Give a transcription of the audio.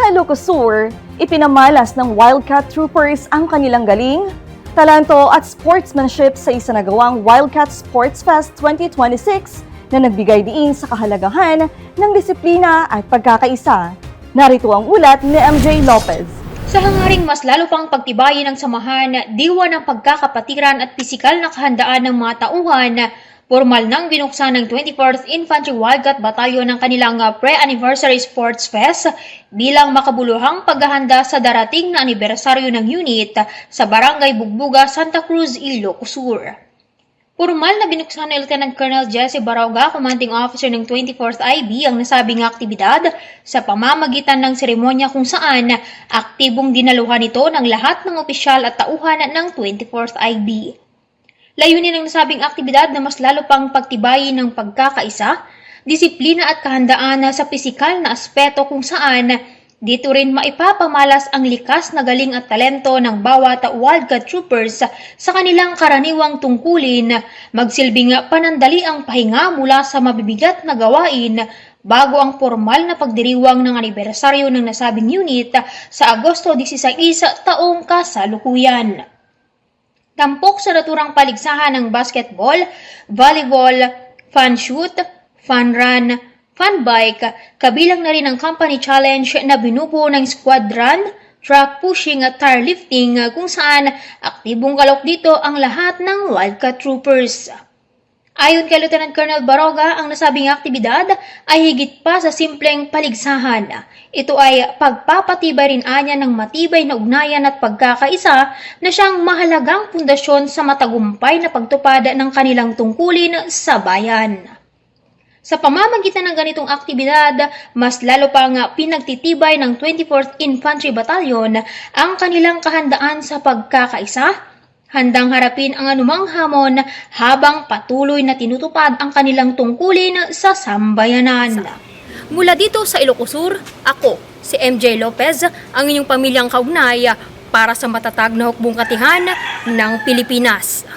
Sa Ilocos Sur, ipinamalas ng Wildcat Troopers ang kanilang galing, talento at sportsmanship sa isinagawang Wildcat Sports Fest 2026 na nagbigay diin sa kahalagahan ng disiplina at pagkakaisa. Narito ang ulat ni MJ Lopez. Sa hangaring mas lalo pang pagtibayin ng samahan, diwa ng pagkakapatiran at pisikal na kahandaan ng mga tauhan, formal nang binuksan ng 24th Infantry Wildcat Battalion ng kanilang pre-anniversary sports fest bilang makabuluhang paghahanda sa darating na anibersaryo ng unit sa Barangay Bugbuga, Santa Cruz, Ilocos Sur. Formal na binuksan ni Lieutenant Colonel Jesse Barauga, Commanding Officer ng 24th IB, ang nasabing aktibidad sa pamamagitan ng seremonya kung saan aktibong dinaluhan ito ng lahat ng opisyal at tauhan ng 24th IB. Layunin ng nasabing aktibidad na mas lalo pang pagtibayin ng pagkakaisa, disiplina at kahandaan sa pisikal na aspeto kung saan dito rin maipapamalas ang likas na galing at talento ng bawat Wildcat Troopers sa kanilang karaniwang tungkulin, magsilbing panandali ang pahinga mula sa mabibigat na gawain bago ang formal na pagdiriwang ng anibersaryo ng nasabing unit sa Agosto 16 taong kasalukuyan. Tampok sa naturang paligsahan ng basketball, volleyball, fun shoot, fun run, fun bike, kabilang na rin ang company challenge na binubuo ng squad run, track pushing at tire lifting kung saan aktibong kalok dito ang lahat ng Wildcat Troopers. Ayon kay Lieutenant Colonel Baroga, ang nasabing aktibidad ay higit pa sa simpleng paligsahan. Ito ay pagpapatibay rin anya ng matibay na ugnayan at pagkakaisa na siyang mahalagang pundasyon sa matagumpay na pagtupad ng kanilang tungkulin sa bayan. Sa pamamagitan ng ganitong aktibidad, mas lalo pang pinagtitibay ng 24th Infantry Battalion ang kanilang kahandaan sa pagkakaisa, handang harapin ang anumang hamon habang patuloy na tinutupad ang kanilang tungkulin sa sambayanan. Mula dito sa Ilocos Sur, ako, si MJ Lopez, ang inyong pamilyang kaugnay para sa matatag na hukbong katihan ng Pilipinas.